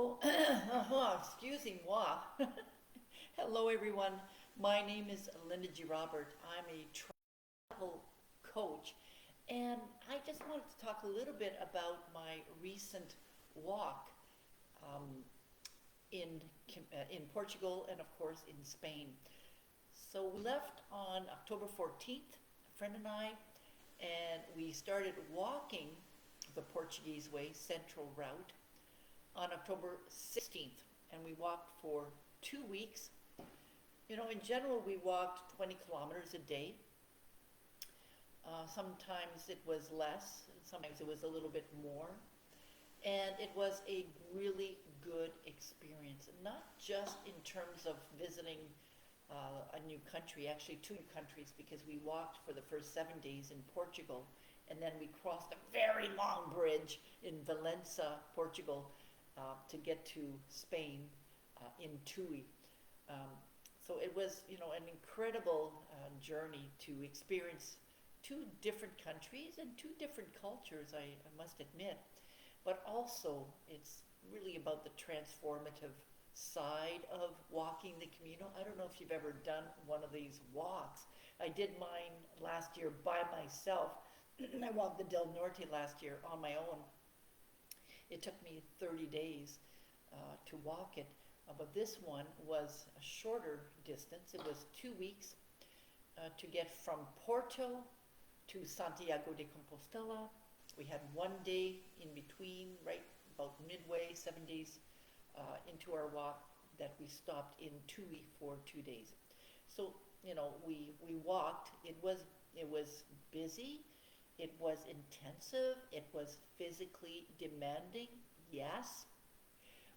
So, excusez-moi. Hello, everyone. My name is Linda G. Robert. I'm a travel coach, and I just wanted to talk a little bit about my recent walk um, in Portugal and, of course, in Spain. So we left on October 14th, a friend and we started walking the Portuguese Way Central Route on October 16th, and we walked for 2 weeks. You know, in general, we walked 20 kilometers a day. Sometimes it was less, sometimes it was a little bit more. And it was a really good experience, not just in terms of visiting a new country, actually two new countries, because we walked for the first 7 days in Portugal, and then we crossed a very long bridge in Valencia, Portugal, to get to Spain in Tui. Um, so it was, you know, an incredible journey to experience two different countries and two different cultures, I must admit. But also, it's really about the transformative side of walking the Camino. I don't know if you've ever done one of these walks. I did mine last year by myself. I walked the Del Norte last year on my own. It took me 30 days to walk it, but this one was a shorter distance. It was 2 weeks to get from Porto to Santiago de Compostela. We had one day in between, right about midway, 7 days into our walk, that we stopped in Tui for 2 days. So you know, we walked. It was busy. It was intensive. It was physically demanding, yes,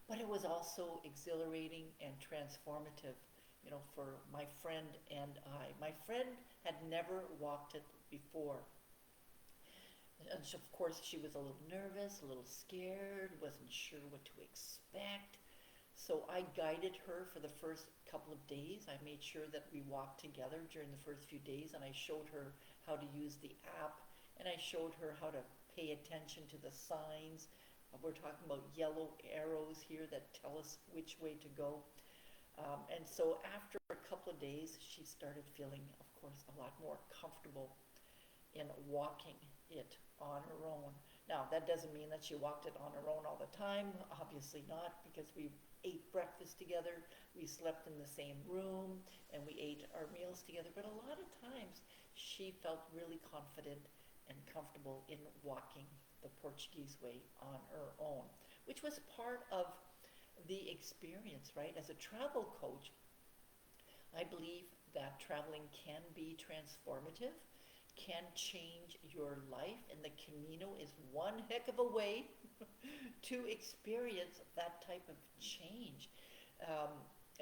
but it was also exhilarating and transformative, you know, for my friend and I. My friend had never walked it before. And so, of course, she was a little nervous, a little scared, wasn't sure what to expect. So I guided her for the first couple of days. I made sure that we walked together during the first few days, and I showed her how to use the app, and I showed her how to pay attention to the signs. We're talking about yellow arrows here that tell us which way to go. And so after a couple of days, she started feeling, of course, a lot more comfortable in walking it on her own. Now, that doesn't mean that she walked it on her own all the time. Obviously not, because we ate breakfast together, we slept in the same room, and we ate our meals together. But a lot of times, she felt really confident and comfortable in walking the Portuguese Way on her own, which was part of the experience, right? As a travel coach, I believe that traveling can be transformative, can change your life, and the Camino is one heck of a way to experience that type of change, um,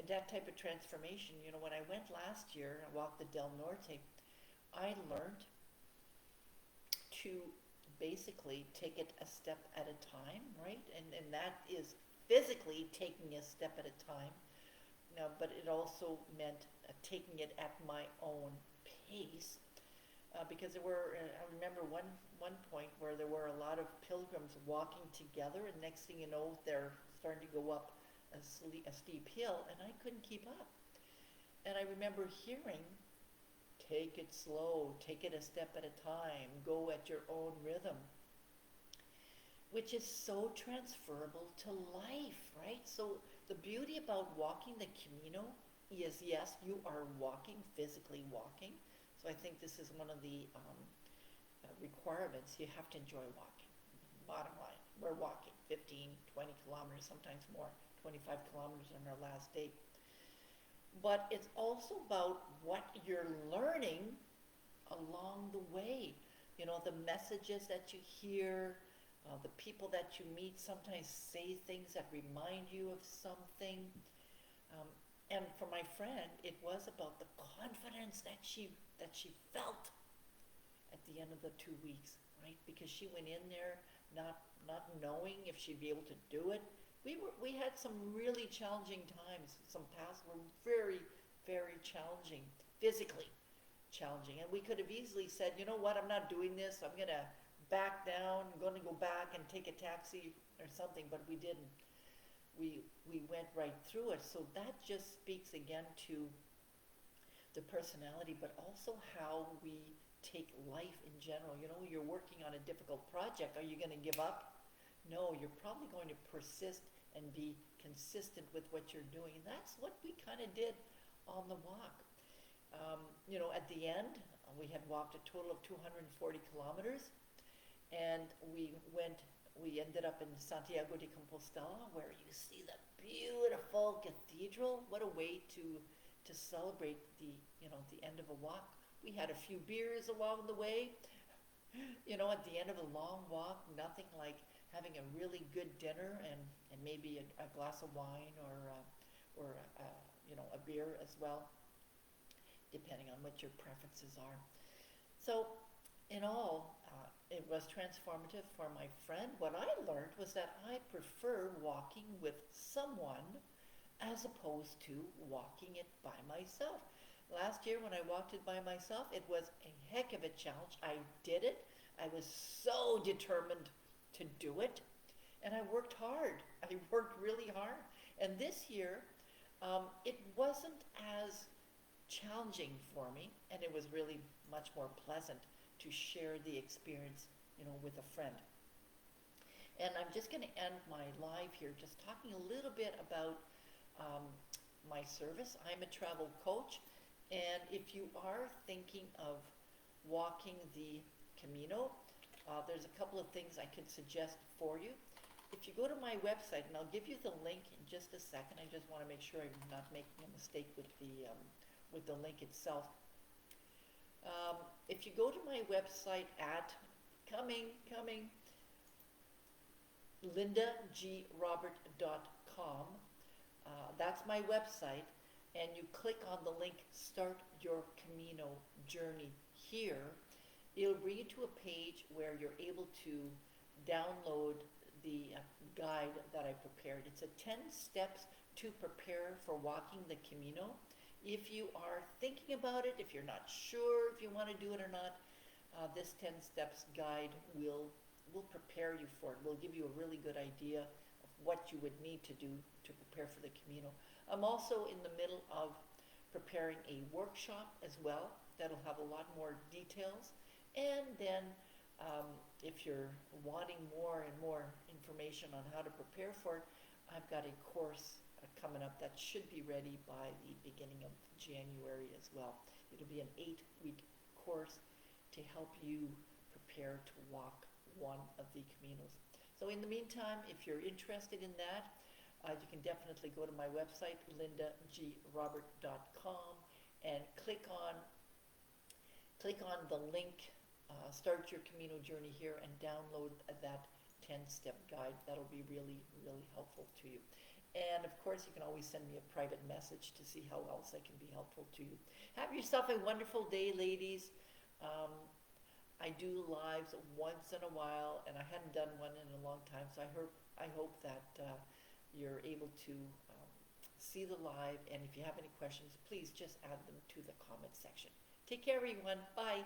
that type of transformation. You know, when I went last year, I walked the Del Norte, I learned to basically take it a step at a time, right? And that is physically taking a step at a time. Now, but it also meant taking it at my own pace, because there were, I remember one point where there were a lot of pilgrims walking together, and next thing you know, they're starting to go up a steep hill, and I couldn't keep up. And I remember hearing, take it slow, take it a step at a time, go at your own rhythm, which is so transferable to life, right? So the beauty about walking the Camino is, yes, you are walking, physically walking. So I think this is one of the requirements. You have to enjoy walking. Bottom line, we're walking 15, 20 kilometers, sometimes more, 25 kilometers on our last day. But it's also about what you're learning along the way. You know, the messages that you hear, the people that you meet sometimes say things that remind you of something. Um, and for my friend, it was about the confidence that she felt at the end of the 2 weeks, right? Because she went in there not knowing if she'd be able to do it. We had some really challenging times. Some paths were very, very challenging, physically challenging. And we could have easily said, you know what, I'm not doing this. I'm going to back down. I'm going to go back and take a taxi or something, but we didn't. we went right through it. So that just speaks again to the personality, but also how we take life in general. You know, you're working on a difficult project. Are you going to give up? No, you're probably going to persist and be consistent with what you're doing. And that's what we kind of did on the walk. You know, at the end, we had walked a total of 240 kilometers, and we ended up in Santiago de Compostela, where you see the beautiful cathedral. What a way to celebrate the end of a walk. We had a few beers along the way. You know, at the end of a long walk, nothing like having a really good dinner and maybe a glass of wine or a beer as well, depending on what your preferences are. So, in all, it was transformative for my friend. What I learned was that I prefer walking with someone as opposed to walking it by myself. Last year when I walked it by myself, it was a heck of a challenge. I did it. I was so determined to do it. And I worked hard. I worked really hard. And this year, it wasn't as challenging for me, and it was really much more pleasant to share the experience, with a friend. And I'm just going to end my live here just talking a little bit about my service. I'm a travel coach, and if you are thinking of walking the Camino, there's a couple of things I could suggest for you. If you go to my website, and I'll give you the link in just a second, I just want to make sure I'm not making a mistake with the link itself. If you go to my website at lindagrobert.com, that's my website, and you click on the link Start Your Camino Journey here, it'll bring you to a page where you're able to download the guide that I prepared. It's a 10 steps to prepare for walking the Camino. If you are thinking about it, if you're not sure if you want to do it or not, this 10 steps guide will prepare you for it. Will give you a really good idea of what you would need to do to prepare for the Camino. I'm also in the middle of preparing a workshop as well that'll have a lot more details. And then if you're wanting more and more information on how to prepare for it, I've got a course coming up that should be ready by the beginning of January as well. It'll be an 8-week course to help you prepare to walk one of the Caminos. So in the meantime, if you're interested in that, you can definitely go to my website, lindagrobert.com, and click on the link, Start Your Camino Journey here, and download that 10-step guide. That'll be really, really helpful to you. And of course, you can always send me a private message to see how else I can be helpful to you. Have yourself a wonderful day, ladies. I do lives once in a while, and I hadn't done one in a long time, so I hope that you're able to see the live, and if you have any questions, please just add them to the comment section. Take care, everyone. Bye.